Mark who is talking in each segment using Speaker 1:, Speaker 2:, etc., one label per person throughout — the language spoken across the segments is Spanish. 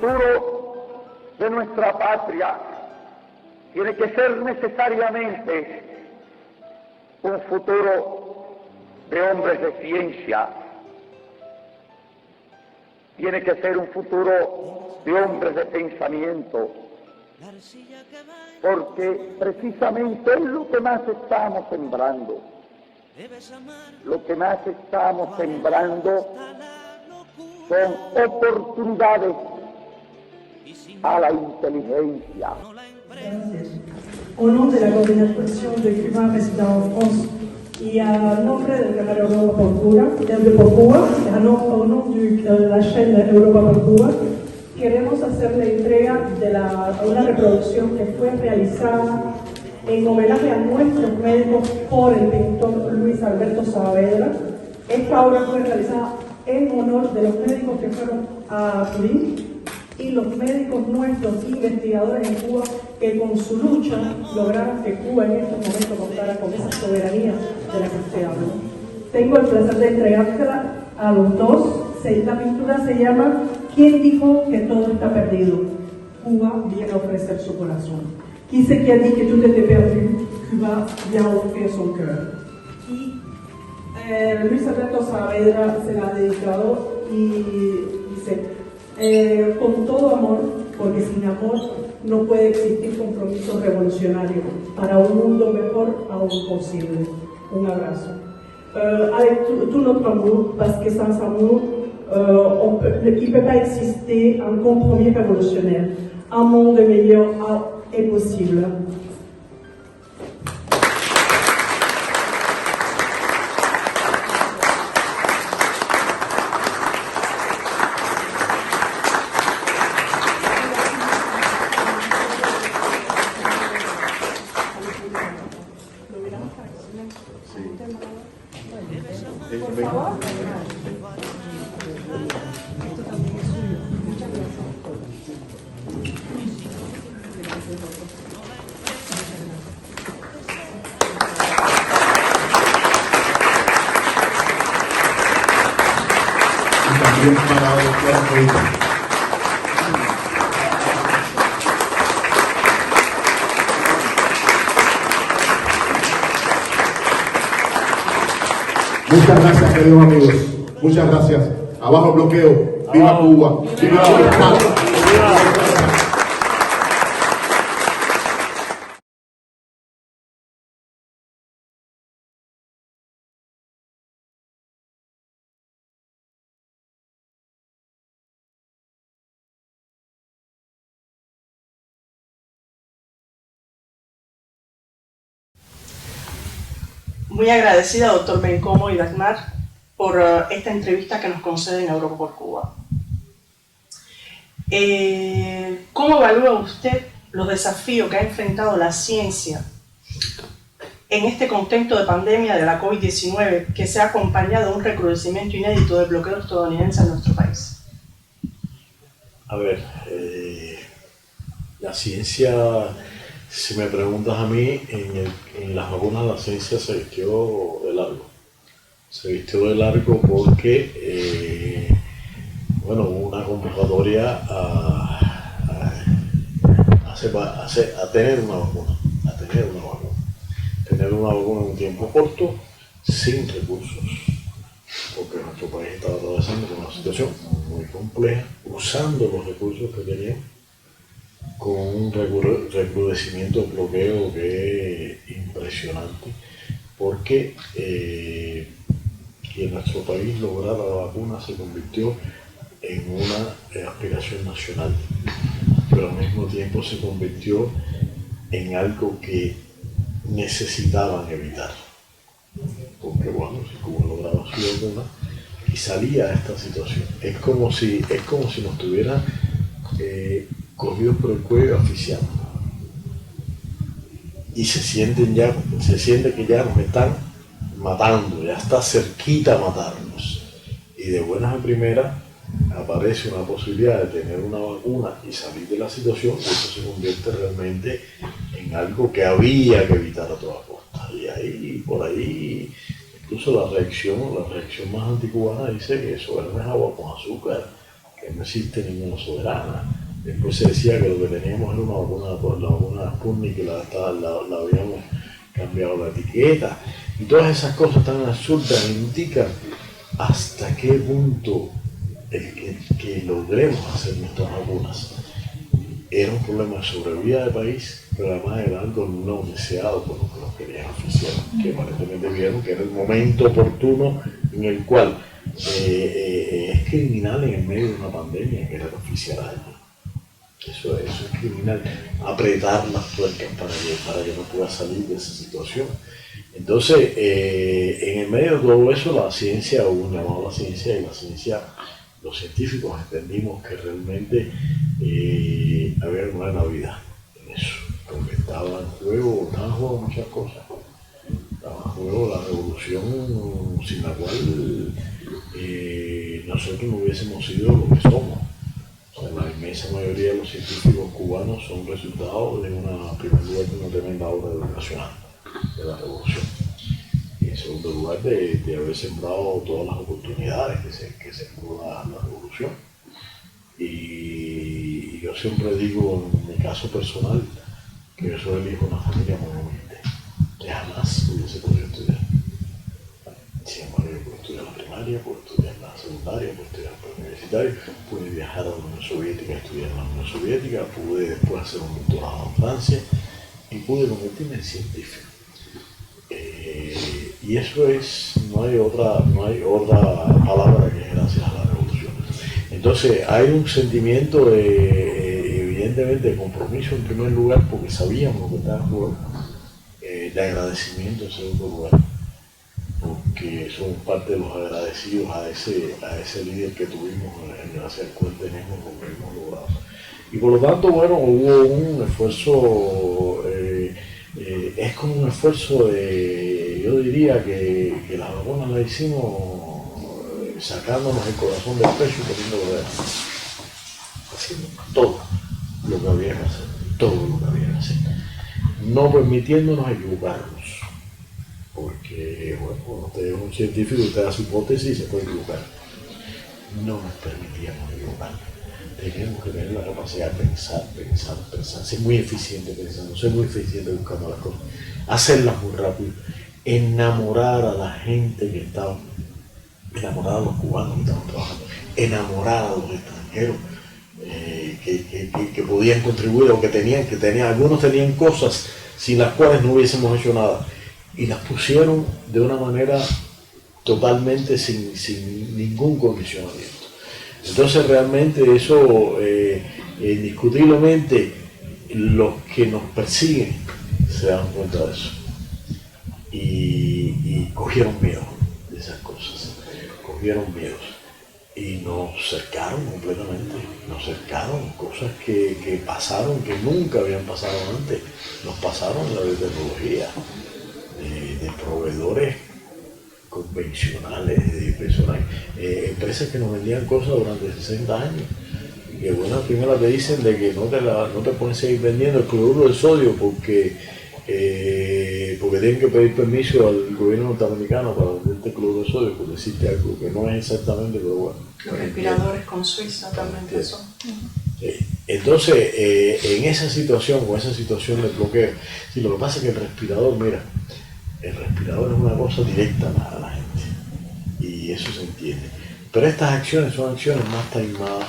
Speaker 1: futuro de nuestra patria tiene que ser necesariamente un futuro de hombres de ciencia, tiene que ser un futuro de hombres de pensamiento, porque precisamente es lo que más estamos sembrando. Lo que más estamos sembrando son oportunidades a la inteligencia.
Speaker 2: Au nom de la coordination de Cuba résident en France y a nombre del canal Europa por Cuba, au nom de la chaîne Europa por Cuba, queremos hacer la entrega de una reproducción que fue realizada en homenaje a nuestros médicos por el pintor Luis Alberto Saavedra. Esta obra fue realizada en honor de los médicos que fueron a Turín y los médicos nuestros investigadores en Cuba que con su lucha lograron que Cuba en estos momentos contara con esa soberanía de la que usted habla. Tengo el placer de entregársela a los dos. La pintura se llama ¿Quién dijo que todo está perdido? Cuba viene a ofrecer su corazón. Qui c'est qui a dit que tout était perdu? Cuba vient a offrir son cœur. Y Luis Alberto Saavedra se la ha dedicado y dice, con todo amor, porque sin amor no puede existir compromiso revolucionario para un mundo mejor aún posible. Un abrazo. Avec tout notre amour, parce que sans amour, il ne peut pas exister un compromis révolutionnaire. Un monde meilleur est possible.
Speaker 3: Muchas gracias, queridos amigos. Muchas gracias. Abajo el bloqueo. ¡Viva Cuba! ¡Viva Cuba!
Speaker 2: Muy agradecida, doctor Bencomo y Dagmar, por esta entrevista que nos conceden a Europa por Cuba. ¿Cómo evalúa usted los desafíos que ha enfrentado la ciencia en este contexto de pandemia de la COVID-19 que se ha acompañado de un recrudecimiento inédito del bloqueo estadounidense en nuestro país?
Speaker 4: A ver, la ciencia, si me preguntas a mí, en las vacunas la ciencia se vistió de largo. Se vistió de largo porque, bueno, hubo una convocatoria a tener una vacuna, tener una vacuna en un tiempo corto, sin recursos, porque nuestro país estaba atravesando por una situación muy compleja, usando los recursos que teníamos, con un recrudecimiento de bloqueo que es impresionante, porque que en nuestro país lograr la vacuna se convirtió en una aspiración nacional, pero al mismo tiempo se convirtió en algo que necesitaban evitar, porque bueno, si Cuba lograba su vacuna y salía a esta situación, es como si nos tuvieran cogidos por el cuello asfixiados, y se siente que ya nos están matando, ya está cerquita a matarnos, y de buenas a primeras aparece una posibilidad de tener una vacuna y salir de la situación, y eso se convierte realmente en algo que había que evitar a toda costa. Y ahí, por ahí, incluso la reacción más anticubana dice que eso no es agua con azúcar, que no existe ninguna soberana. Después se decía que lo que teníamos era una vacuna Sputnik, que la habíamos cambiado la etiqueta. Y todas esas cosas tan absurdas indican hasta qué punto el que logremos hacer nuestras vacunas era un problema de sobrevida del país, pero además era algo no deseado por los que nos querían oficiar, que aparentemente vieron que era el momento oportuno en el cual es criminal en el medio de una pandemia querer oficiar a alguien. Eso es criminal, apretar las tuercas para que no pueda salir de esa situación. Entonces, en el medio de todo eso, la ciencia, hubo un llamado a la ciencia, y la ciencia, los científicos entendimos que realmente había una buena vida en eso, porque estaban en juego muchas cosas. Estaba en juego la revolución sin la cual nosotros no hubiésemos sido lo que somos. O sea, la inmensa mayoría de los científicos cubanos son resultado de en primer lugar, de una tremenda obra educacional de la revolución. Y en segundo lugar, de haber sembrado todas las oportunidades que sembró la revolución. Y yo siempre digo, en mi caso personal, que yo soy el hijo de una familia muy humilde, que jamás hubiese podido estudiar. Sin embargo, yo pude estudiar la primaria, pude estudiar la secundaria, pude estudiar el universitario, pude viajar a la Unión Soviética, estudiar en la Unión Soviética, pude después hacer un doctorado en Francia y pude convertirme en científico. Y eso es, no hay otra palabra que es gracias a la revolución. Entonces hay un sentimiento evidentemente de compromiso en primer lugar, porque sabíamos lo que estaba en juego, de agradecimiento en segundo lugar, porque somos parte de los agradecidos a ese líder que tuvimos, gracias al cual tenemos lo que hemos logrado. Y por lo tanto, bueno, hubo un esfuerzo, es como un esfuerzo yo diría que las vacunas las hicimos sacándonos el corazón del pecho y poniéndolo de haciendo todo lo que había que hacer, no permitiéndonos equivocarnos, porque bueno, usted es un científico, usted hace hipótesis y se puede equivocar. No nos permitíamos equivocarnos. Tenemos que tener la capacidad de pensar, ser muy eficiente pensando, ser muy eficiente buscando las cosas, hacerlas muy rápido, enamorar a la gente que estaba, enamorar a los cubanos que estaban trabajando, enamorar a los extranjeros que podían contribuir o que tenían, algunos tenían cosas sin las cuales no hubiésemos hecho nada, y las pusieron de una manera totalmente sin ningún condicionamiento. Entonces realmente eso, indiscutiblemente, los que nos persiguen se dan cuenta de eso y cogieron miedo de esas cosas, y nos cercaron completamente, cosas que pasaron, que nunca habían pasado antes, nos pasaron la de tecnología, de proveedores convencionales, de personas, empresas que nos vendían cosas durante 60 años, y que bueno, primero te dicen de que no te pueden seguir vendiendo el cloruro de sodio porque tienen que pedir permiso al gobierno norteamericano para venderte cloruro de sodio, porque existe algo que no es exactamente, pero bueno.
Speaker 5: Los respiradores con Suiza también eso.
Speaker 4: Entonces, en esa situación, con esa situación de bloqueo, sí, lo que pasa es que el respirador es una cosa directa a la gente, y eso se entiende. Pero estas acciones son acciones más taimadas,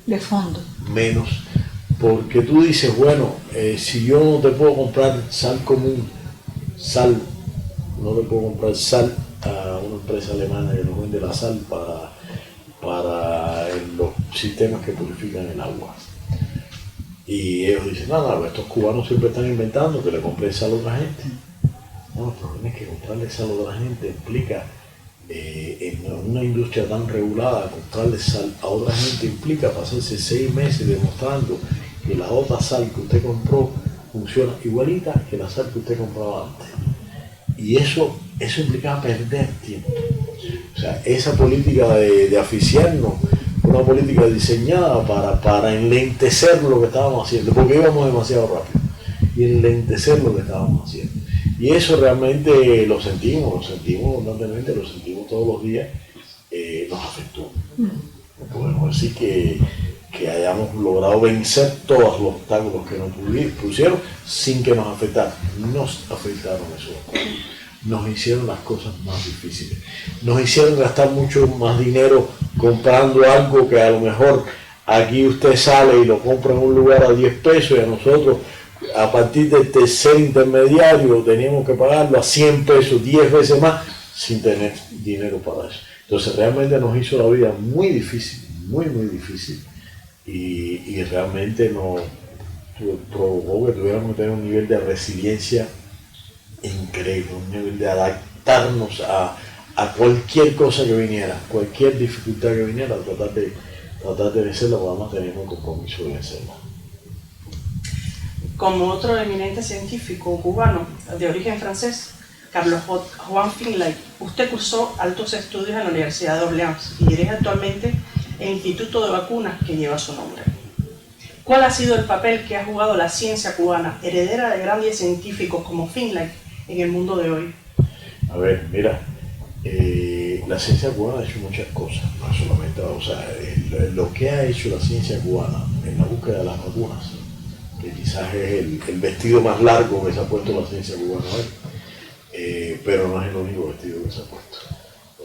Speaker 5: de fondo.
Speaker 4: Menos, porque tú dices, bueno, si yo no te puedo comprar sal común, no le puedo comprar sal a una empresa alemana que nos vende la sal para los sistemas que purifican el agua. Y ellos dicen, nada, estos cubanos siempre están inventando que le compren sal a otra gente. No, el problema es que comprarle sal a otra gente implica, en una industria tan regulada, comprarle sal a otra gente implica pasarse 6 meses demostrando que la otra sal que usted compró funciona igualita que la sal que usted compraba antes. Y eso implicaba perder tiempo. O sea, esa política de asfixiarnos, una política diseñada para enlentecer lo que estábamos haciendo, porque íbamos demasiado rápido, y enlentecer lo que estábamos haciendo. Y eso realmente lo sentimos constantemente, lo sentimos todos los días, nos afectó. podemos decir que hayamos logrado vencer todos los obstáculos que nos pusieron sin que nos afectaran. Nos afectaron esos obstáculos. Nos hicieron las cosas más difíciles. Nos hicieron gastar mucho más dinero comprando algo que a lo mejor aquí usted sale y lo compra en un lugar a 10 pesos y a nosotros a partir del tercer intermediario teníamos que pagarlo a 100 pesos, 10 veces más, sin tener dinero para eso. Entonces realmente nos hizo la vida muy difícil, muy difícil, y realmente nos provocó que tuviéramos que tener un nivel de resiliencia increíble, un nivel de adaptarnos a cualquier cosa que viniera, cualquier dificultad que viniera, tratar de vencerla, porque además teníamos el compromiso de vencerla.
Speaker 5: Como otro eminente científico cubano de origen francés, Carlos Juan Finlay, usted cursó altos estudios en la Universidad de Orleans y dirige actualmente el Instituto de Vacunas que lleva su nombre. ¿Cuál ha sido el papel que ha jugado la ciencia cubana, heredera de grandes científicos como Finlay, en el mundo de hoy?
Speaker 4: A ver, mira, la ciencia cubana ha hecho muchas cosas, no solamente, o sea, lo que ha hecho la ciencia cubana en la búsqueda de las vacunas, que quizás es el vestido más largo que se ha puesto la ciencia cubana hoy, pero no es el único vestido que se ha puesto.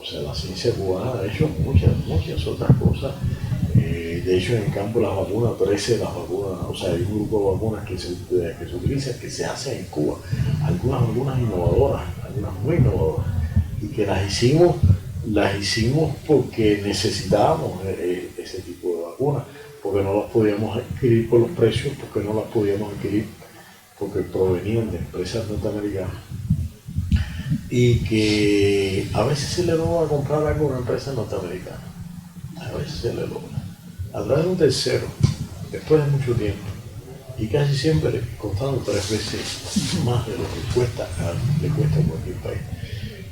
Speaker 4: O sea, la ciencia cubana ha hecho muchas otras cosas. De hecho, en el campo de las vacunas, 13 de las vacunas, o sea, hay un grupo de vacunas que se utilizan, que se hacen en Cuba. Algunas vacunas innovadoras, algunas muy innovadoras, y que las hicimos porque necesitábamos ese tipo de vacunas, porque no las podíamos adquirir por los precios, porque no las podíamos adquirir porque provenían de empresas norteamericanas. Y que a veces se le logra comprar algo a una empresa norteamericana, a veces se le logra, a través de un tercero, después de mucho tiempo, y casi siempre costando 3 veces más de lo que le cuesta a cualquier país.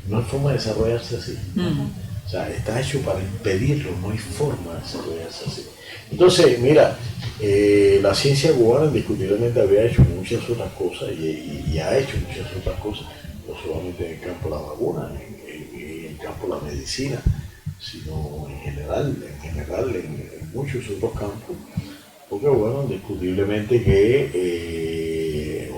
Speaker 4: No hay forma de desarrollarse así. O sea, está hecho para impedirlo, no hay forma de desarrollarse así. Entonces, mira, la ciencia cubana indiscutiblemente había hecho muchas otras cosas y ha hecho muchas otras cosas, no solamente en el campo de la vacuna, en el campo de la medicina, sino en general en muchos otros campos, porque bueno, indiscutiblemente que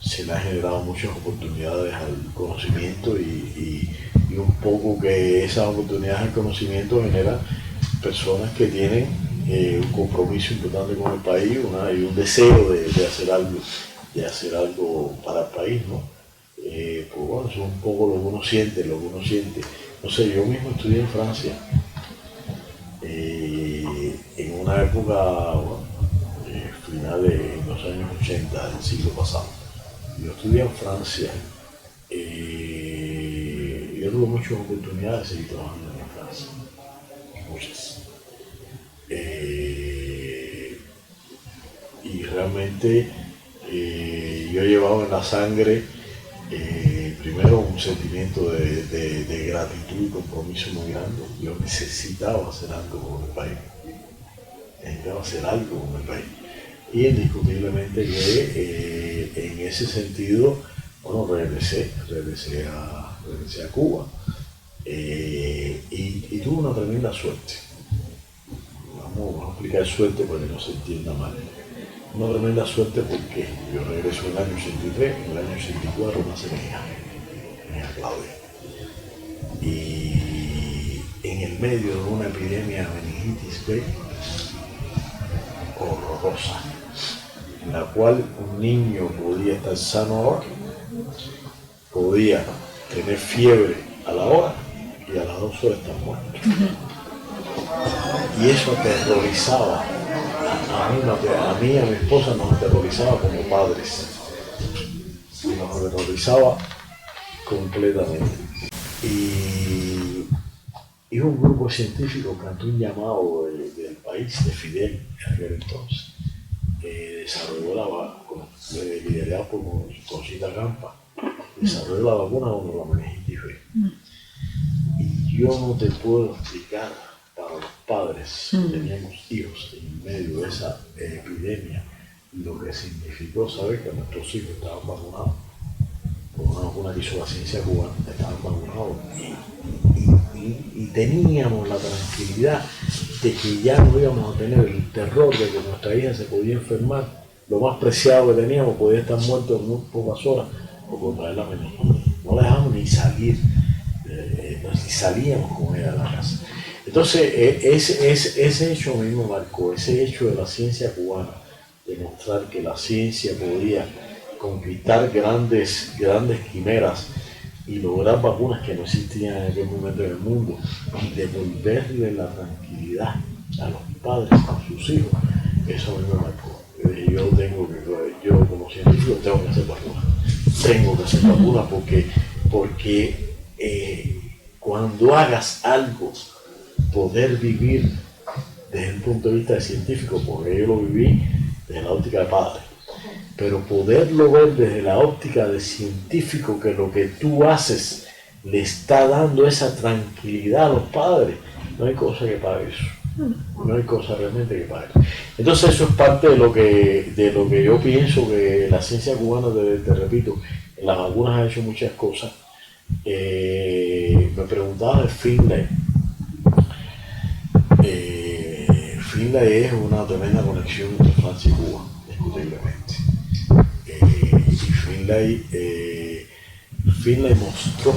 Speaker 4: se le han generado muchas oportunidades al conocimiento y un poco que esas oportunidades al conocimiento generan personas que tienen un compromiso importante con el país y un deseo de hacer algo para el país, ¿no? Pues bueno, eso es un poco lo que uno siente. No sé, yo mismo estudié en Francia, en una época, finales en los años 80 del siglo pasado. Yo estudié en Francia, y yo tuve muchas oportunidades de seguir trabajando en Francia, muchas. Y realmente yo llevaba en la sangre primero un sentimiento de gratitud y compromiso muy grande. Yo necesitaba hacer algo con el país, y indiscutiblemente que en ese sentido, bueno, regresé a Cuba, y tuve una tremenda suerte. Vamos a explicar suerte para que no se entienda mal. Una tremenda suerte porque yo regreso en el año 83, en el año 84 nace mi hija Claudia. Y en el medio de una epidemia de meningitis B horrorosa, en la cual un niño podía estar sano ahora, podía tener fiebre a la hora y a las 2 horas estar muerto. Y eso aterrorizaba a mí y a mi esposa, nos aterrorizaba como padres, nos aterrorizaba completamente. Y un grupo científico cantó un llamado del país, de Fidel, en aquel entonces, desarrolló la vacuna, liderado por Conchita Campa, desarrolló la vacuna contra la meningitis B. Y yo no te puedo explicar, para los padres que teníamos hijos en medio de esa epidemia, lo que significó saber que nuestros hijos estaban vacunados con una vacuna que hizo la ciencia cubana, estaban vacunados y teníamos la tranquilidad de que ya no íbamos a tener el terror de que nuestra hija se podía enfermar, lo más preciado que teníamos podía estar muerto en muy pocas horas, por traerla a Medellín. No la dejamos ni salir, ni salíamos con ella a la casa. Entonces, ese hecho a mí me marcó, ese hecho de la ciencia cubana, demostrar que la ciencia podía conquistar grandes quimeras y lograr vacunas que no existían en aquel momento en el mundo, y devolverle la tranquilidad a los padres, a sus hijos, eso a mí me marcó. Yo como científico tengo que hacer vacunas, porque cuando hagas algo, poder vivir desde el punto de vista científico, porque yo lo viví desde la óptica de padre, pero poderlo ver desde la óptica de científico, que lo que tú haces le está dando esa tranquilidad a los padres, no hay cosa que pague eso. No hay cosa realmente que pague. Entonces eso es parte de lo que yo pienso que la ciencia cubana, te repito, en las vacunas ha hecho muchas cosas. Me preguntaba de Finlay. Finlay es una tremenda conexión entre Francia y Cuba, indiscutiblemente. Y Finlay mostró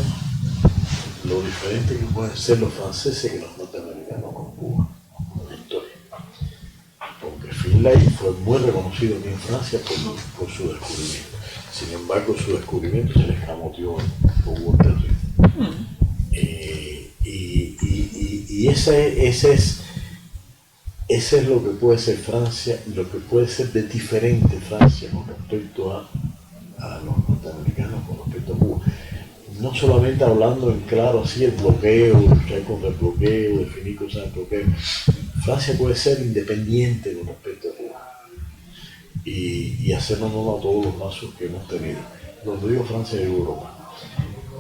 Speaker 4: lo diferente que pueden ser los franceses que los norteamericanos con Cuba. Porque Finlay fue muy reconocido aquí en Francia por su descubrimiento. Sin embargo, su descubrimiento se le escamoteó por Walter Reed. Y ese es lo que puede ser Francia, lo que puede ser de diferente Francia con respecto a los norteamericanos, con respecto a Cuba. No solamente hablando en claro así el bloqueo, luchar contra el bloqueo, definir cosas del bloqueo. Francia puede ser independiente con respecto a Cuba y hacernos honor a todos los lazos que hemos tenido. Cuando digo Francia, digo Europa.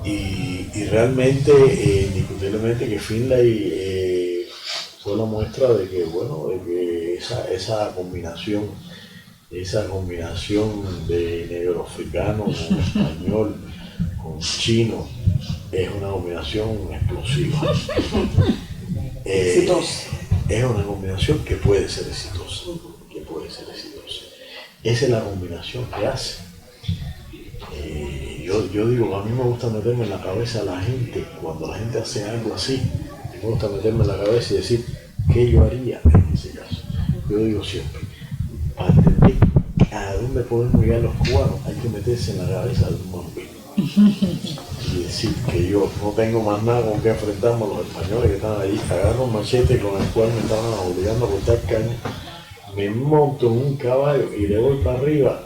Speaker 4: Y realmente, indiscutiblemente, que Finlay fue la muestra de que, bueno, de que esa combinación de negro africano con español, con chino, es una combinación explosiva.
Speaker 5: Exitosa.
Speaker 4: Es una combinación que puede ser exitosa. Esa es la combinación que hace. Yo digo, a mí me gusta meterme en la cabeza a la gente, cuando la gente hace algo así, me gusta meterme en la cabeza y decir, ¿qué yo haría en ese caso? Yo digo siempre, para entender a dónde podemos llegar los cubanos, hay que meterse en la cabeza de un bambino. Y decir que yo no tengo más nada con que enfrentarme a los españoles que están allí, agarro un machete con el cual me estaban obligando a cortar caña, me monto en un caballo y le voy para arriba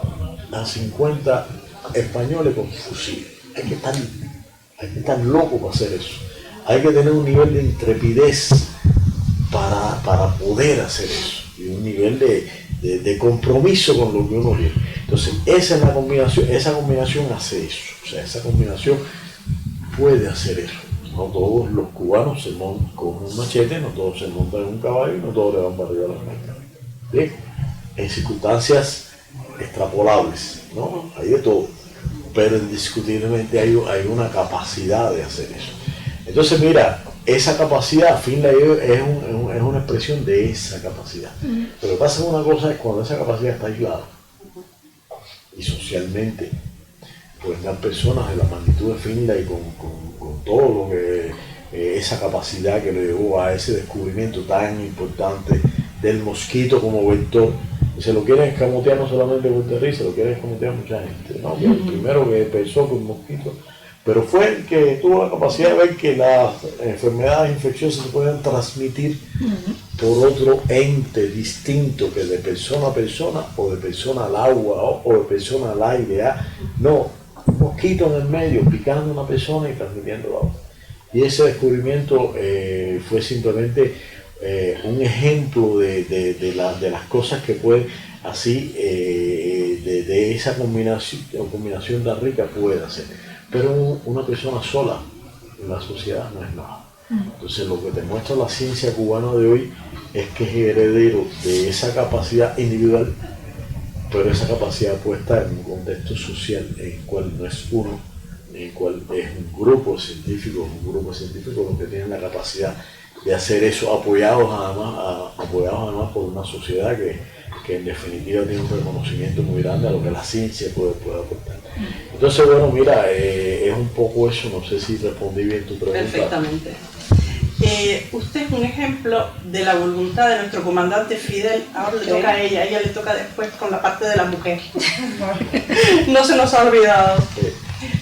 Speaker 4: a 50 españoles con fusil. Hay que estar loco para hacer eso. Hay que tener un nivel de intrepidez para poder hacer eso, y un nivel de compromiso con lo que uno quiere. Entonces, esa es la combinación, esa combinación hace eso. O sea, esa combinación puede hacer eso. No todos los cubanos se montan con un machete, no todos se montan en un caballo, no todos le van para arriba a las marcas. ¿Sí? En circunstancias extrapolables, ¿no? Hay de todo, pero indiscutiblemente hay una capacidad de hacer eso. Entonces, mira, esa capacidad, Finlay es una expresión de esa capacidad. Pero lo que pasa una cosa es cuando esa capacidad está aislada y socialmente, pues las personas de la magnitud de Finlay con todo lo que esa capacidad que le llevó a ese descubrimiento tan importante del mosquito como vector, se lo quieren escamotear no solamente Walter Reed, se lo quieren escamotear mucha gente, ¿no? El primero que pensó que un mosquito, pero fue el que tuvo la capacidad de ver que las enfermedades infecciosas se pueden transmitir por otro ente distinto que de persona a persona, o de persona al agua, o de persona al aire. No, un mosquito en el medio picando a una persona y transmitiendo la otra. Y ese descubrimiento fue simplemente un ejemplo de las cosas que puede, así, de esa combinación tan rica puede hacer. Pero una persona sola en la sociedad no es nada. Entonces lo que te muestra la ciencia cubana de hoy es que es heredero de esa capacidad individual, pero esa capacidad puesta en un contexto social en el cual no es uno, en el cual es un grupo científico los que tienen la capacidad de hacer eso, apoyados además por una sociedad que en definitiva tiene un reconocimiento muy grande a lo que la ciencia puede aportar. Entonces, bueno, mira, es un poco eso, no sé si respondí bien tu pregunta.
Speaker 5: Perfectamente. Usted es un ejemplo de la voluntad de nuestro comandante Fidel. Ahora le toca a ella le toca después con la parte de la mujer. No se nos ha olvidado.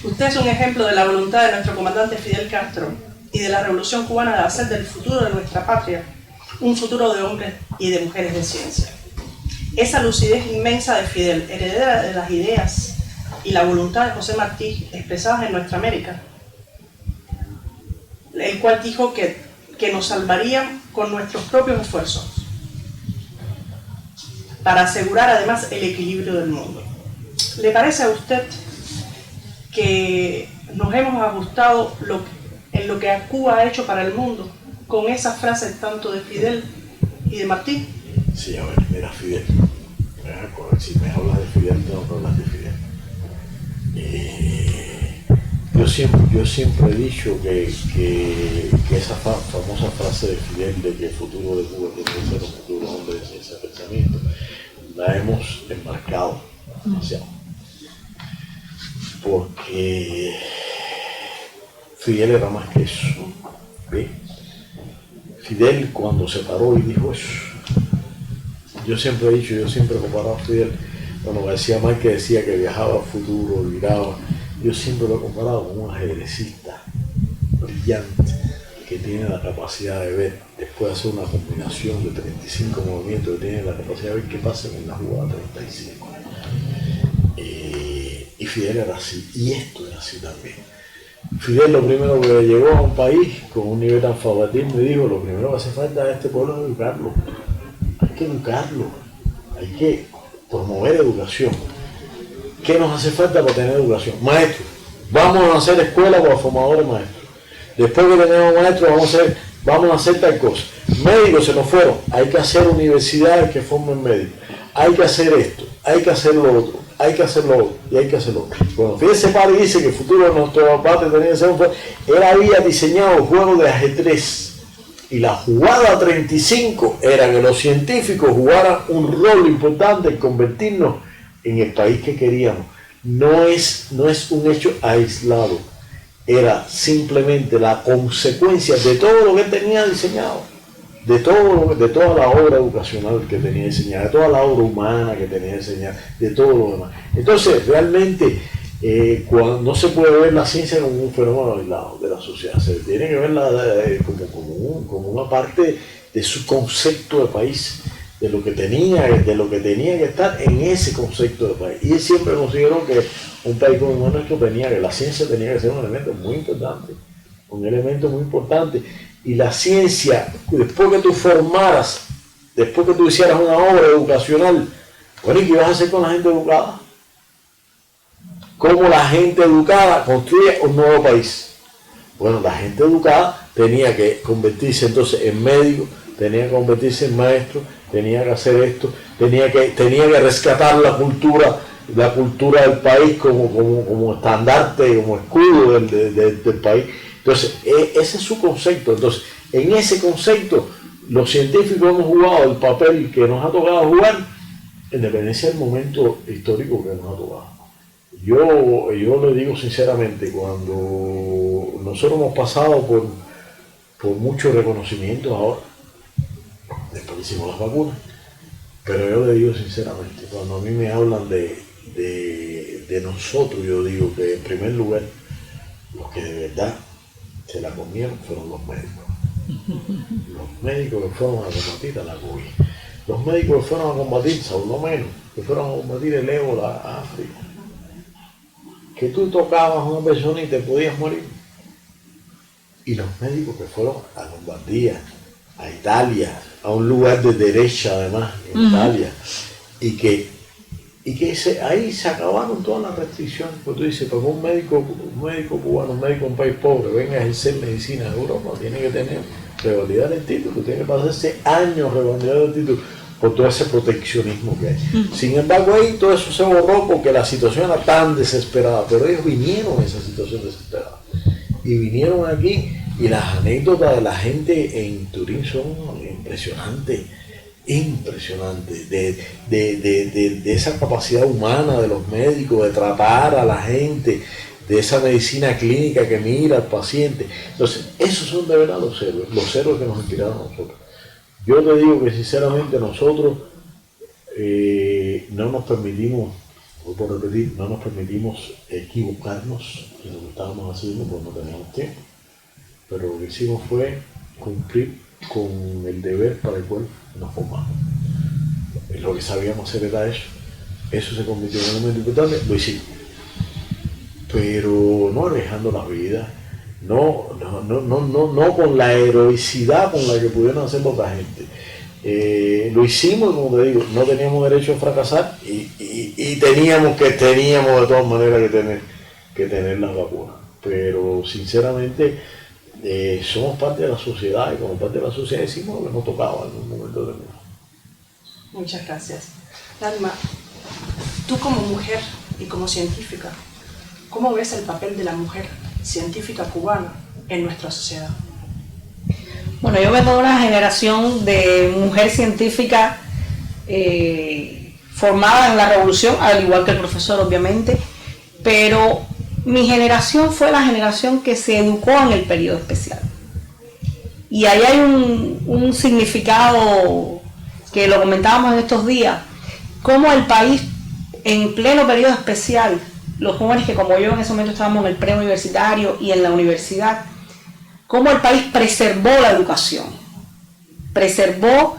Speaker 5: Usted es un ejemplo de la voluntad de nuestro comandante Fidel Castro y de la revolución cubana de hacer del futuro de nuestra patria un futuro de hombres y de mujeres de ciencia. Esa lucidez inmensa de Fidel, heredera de las ideas y la voluntad de José Martí expresadas en nuestra América, el cual dijo que nos salvarían con nuestros propios esfuerzos para asegurar además el equilibrio del mundo. ¿Le parece a usted que nos hemos ajustado en lo que Cuba ha hecho para el mundo con esas frases tanto de Fidel y de Martí?
Speaker 4: Sí, a ver, mira, Fidel. Si me hablas de Fidel, tengo que hablar de Fidel. Yo siempre he dicho que esa famosa frase de Fidel de que el futuro de Cuba tiene que ser un futuro hombre de ciencia de pensamiento, la hemos enmarcado demasiado. Porque Fidel era más que eso. ¿Ve? Fidel cuando se paró y dijo eso, yo siempre he dicho, yo siempre he comparado a Fidel, bueno, García Márquez decía que viajaba al futuro, viraba. Yo siempre lo he comparado con un ajedrecista brillante que tiene la capacidad de ver, después de hacer una combinación de 35 movimientos, que tiene la capacidad de ver qué pasa en la jugada 35. Y Fidel era así, y esto era así también. Fidel lo primero que llegó a un país con un nivel de analfabetismo y dijo, lo primero que hace falta a este pueblo es educarlo. Hay que educarlo, hay que promover educación. ¿Qué nos hace falta para tener educación? Maestros. Vamos a hacer escuelas para formadores maestros. Después que tenemos maestros, vamos a hacer tal cosa. Médicos se nos fueron. Hay que hacer universidades que formen médicos. Hay que hacer esto, hay que hacer lo otro, hay que hacer lo otro y hay que hacer lo otro. Cuando Fidel se para y dice que el futuro de nuestro patria tenía que ser un juego, él había diseñado juegos de ajedrez. Y la jugada 35 era que los científicos jugaran un rol importante en convertirnos en el país que queríamos. No es un hecho aislado, era simplemente la consecuencia de todo lo que él tenía diseñado, de toda la obra educacional que tenía diseñada, de toda la obra humana que tenía diseñada, de todo lo demás. Entonces, realmente, cuando no se puede ver la ciencia como un fenómeno aislado de la sociedad, se tiene que verla como una parte de su concepto de país, de lo que tenía que estar en ese concepto de país. Y él siempre consideró que un país como el nuestro que la ciencia tenía que ser un elemento muy importante, y la ciencia, después que tú formaras, después que tú hicieras una obra educacional, bueno, ¿y qué vas a hacer con la gente educada? ¿Cómo la gente educada construye un nuevo país? Bueno, la gente educada tenía que convertirse entonces en médico, tenía que convertirse en maestro, tenía que hacer esto, tenía que rescatar la cultura del país como estandarte, como escudo del país. Entonces, ese es su concepto. Entonces, en ese concepto, los científicos hemos jugado el papel que nos ha tocado jugar, en dependencia del momento histórico que nos ha tocado. Yo le digo sinceramente, cuando nosotros hemos pasado por muchos reconocimientos ahora, después hicimos las vacunas, pero yo le digo sinceramente, cuando a mí me hablan de nosotros, yo digo que en primer lugar, los que de verdad se la comieron fueron los médicos. Los médicos que fueron a combatir a la COVID, los médicos que fueron a combatir, Saulo menos, que fueron a combatir el ébola a África, que tú tocabas a una persona y te podías morir. Y los médicos que fueron a Lombardía, a Italia, a un lugar de derecha además, en Italia, y que ahí se acabaron todas las restricciones. Pues tú dices, porque un médico cubano, un médico de un país pobre, venga a ejercer medicina en Europa, tiene que tener revalidar el título, tiene que pasarse años revalidando el título por todo ese proteccionismo que hay. Sin embargo, ahí todo eso se borró porque la situación era tan desesperada, pero ellos vinieron a esa situación desesperada y vinieron aquí Y las anécdotas de la gente en Turín son impresionantes, de esa capacidad humana de los médicos, de tratar a la gente, de esa medicina clínica que mira al paciente. Entonces, esos son de verdad los héroes que nos inspiraron a nosotros. Yo te digo que sinceramente nosotros no nos permitimos, vuelvo a repetir, no nos permitimos equivocarnos en lo que estábamos haciendo porque no teníamos tiempo. Pero lo que hicimos fue cumplir con el deber para el cual nos formamos. Lo que sabíamos hacer era eso. Eso se convirtió en un elemento importante, lo hicimos. Pero no arriesgando la vida, no con la heroicidad con la que pudieron hacerlo otra gente. Lo hicimos, como te digo, no teníamos derecho a fracasar y teníamos de todas maneras que tener las vacunas. Pero sinceramente somos parte de la sociedad y como parte de la sociedad hicimos lo que nos tocaba en un momento determinado.
Speaker 5: Muchas gracias. Dalma, tú como mujer y como científica, ¿cómo ves el papel de la mujer científica cubana en nuestra sociedad?
Speaker 6: Bueno, yo vengo de una generación de mujer científica formada en la revolución, al igual que el profesor obviamente, pero mi generación fue la generación que se educó en el periodo especial. Y ahí hay un significado que lo comentábamos en estos días, cómo el país en pleno periodo especial, los jóvenes que como yo en ese momento estábamos en el preuniversitario y en la universidad, cómo el país preservó la educación, preservó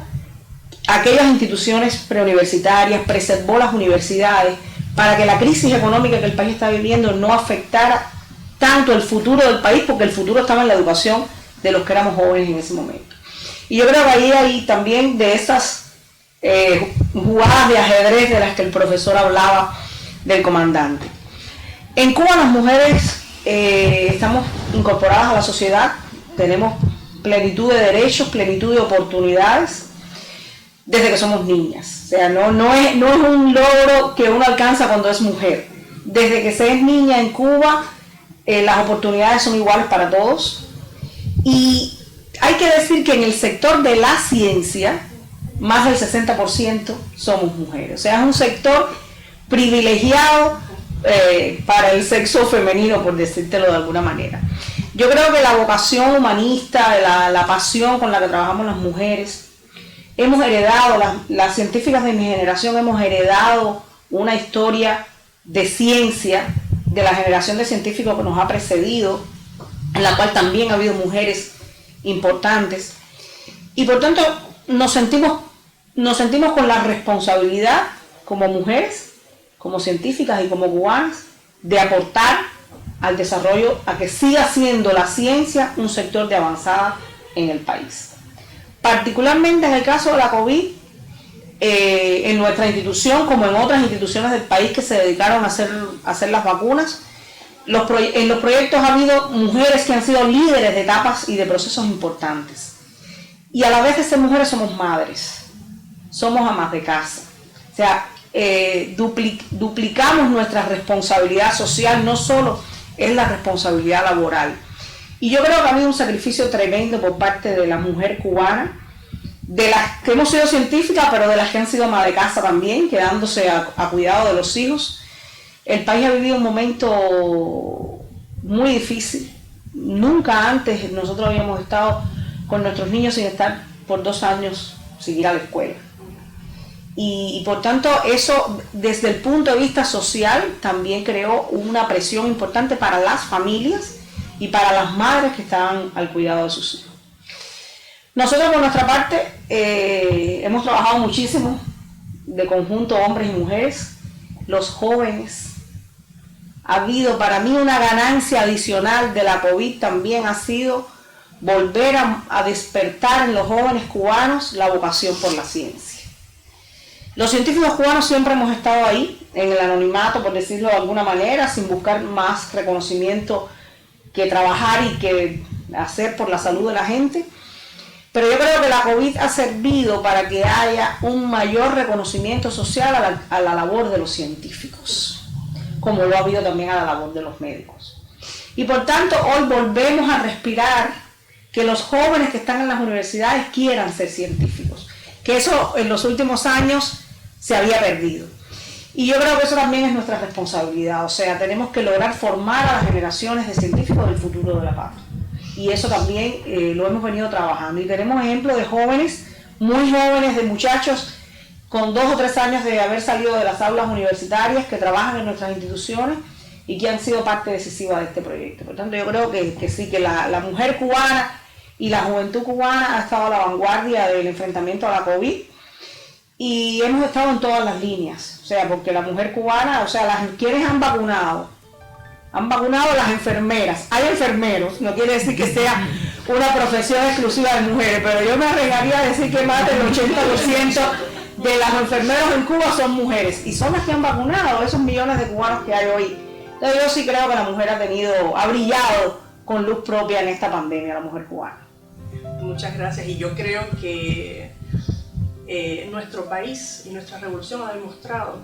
Speaker 6: aquellas instituciones preuniversitarias, preservó las universidades, para que la crisis económica que el país está viviendo no afectara tanto el futuro del país, porque el futuro estaba en la educación de los que éramos jóvenes en ese momento. Y yo creo que ahí también de esas jugadas de ajedrez de las que el profesor hablaba del comandante. En Cuba las mujeres estamos incorporadas a la sociedad, tenemos plenitud de derechos, plenitud de oportunidades desde que somos niñas. O sea, no es un logro que uno alcanza cuando es mujer. Desde que se es niña en Cuba, las oportunidades son iguales para todos. Y hay que decir que en el sector de la ciencia, más del 60% somos mujeres. O sea, es un sector privilegiado para el sexo femenino, por decírtelo de alguna manera. Yo creo que la vocación humanista, la pasión con la que trabajamos las mujeres, hemos heredado, las científicas de mi generación hemos heredado una historia de ciencia de la generación de científicos que nos ha precedido, en la cual también ha habido mujeres importantes, y por tanto nos sentimos con la responsabilidad como mujeres, como científicas y como cubanas, de aportar al desarrollo, a que siga siendo la ciencia un sector de avanzada en el país. Particularmente en el caso de la COVID, en nuestra institución, como en otras instituciones del país que se dedicaron a hacer las vacunas, en los proyectos ha habido mujeres que han sido líderes de etapas y de procesos importantes. Y a la vez de ser mujeres somos madres, somos amas de casa. O sea, duplicamos nuestra responsabilidad social, no solo es la responsabilidad laboral. Y yo creo que ha habido un sacrificio tremendo por parte de la mujer cubana, de las que hemos sido científicas, pero de las que han sido amas de casa también, quedándose a cuidado de los hijos. El país ha vivido un momento muy difícil. Nunca antes nosotros habíamos estado con nuestros niños sin estar por 2 años sin ir a la escuela. Y por tanto eso desde el punto de vista social también creó una presión importante para las familias y para las madres que estaban al cuidado de sus hijos. Nosotros por nuestra parte hemos trabajado muchísimo de conjunto, hombres y mujeres, los jóvenes. Ha habido para mí una ganancia adicional de la COVID, también ha sido volver a despertar en los jóvenes cubanos la vocación por la ciencia. Los científicos cubanos siempre hemos estado ahí, en el anonimato, por decirlo de alguna manera, sin buscar más reconocimiento que trabajar y que hacer por la salud de la gente. Pero yo creo que la COVID ha servido para que haya un mayor reconocimiento social a la labor de los científicos, como lo ha habido también a la labor de los médicos. Y por tanto, hoy volvemos a respirar que los jóvenes que están en las universidades quieran ser científicos, que eso en los últimos años se había perdido. Y yo creo que eso también es nuestra responsabilidad, o sea, tenemos que lograr formar a las generaciones de científicos del futuro de la patria. Y eso también lo hemos venido trabajando. Y tenemos ejemplos de jóvenes, muy jóvenes, de muchachos con 2 o 3 años de haber salido de las aulas universitarias, que trabajan en nuestras instituciones y que han sido parte decisiva de este proyecto. Por tanto, yo creo que sí, que la mujer cubana y la juventud cubana ha estado a la vanguardia del enfrentamiento a la COVID, y hemos estado en todas las líneas, o sea, porque la mujer cubana, o sea, quienes han vacunado las enfermeras, hay enfermeros, no quiere decir que sea una profesión exclusiva de mujeres, pero yo me arriesgaría a decir que más del 80% de las enfermeros en Cuba son mujeres, y son las que han vacunado esos millones de cubanos que hay hoy. Entonces yo sí creo que la mujer ha brillado con luz propia en esta pandemia, la mujer cubana.
Speaker 5: Muchas gracias, y yo creo que nuestro país y nuestra revolución ha demostrado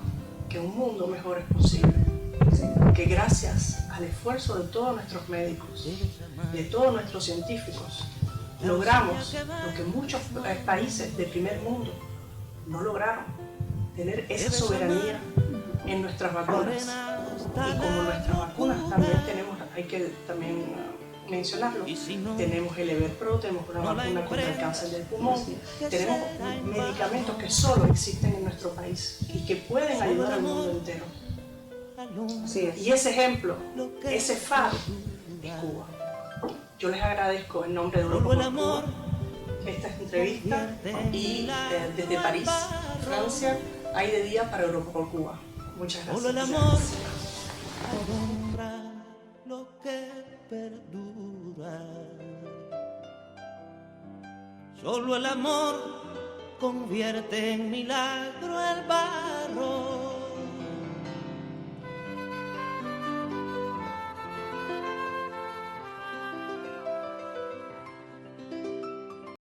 Speaker 5: que un mundo mejor es posible, que gracias al esfuerzo de todos nuestros médicos, de todos nuestros científicos, logramos lo que muchos países de primer mundo no lograron, tener esa soberanía en nuestras vacunas. Y como nuestras vacunas también tenemos, hay que también mencionarlo, tenemos el Everpro, tenemos una vacuna contra el cáncer del pulmón, tenemos medicamentos que solo existen en nuestro país y que pueden ayudar al mundo entero.
Speaker 6: Así es.
Speaker 5: Y ese ejemplo, ese faro es Cuba. Yo les agradezco en nombre de Europa por Cuba esta entrevista, y desde París, Francia, hay de día para Europa por Cuba. Muchas gracias.
Speaker 7: Solo el amor alumbra lo que perdura. Solo el amor convierte en milagro el barro.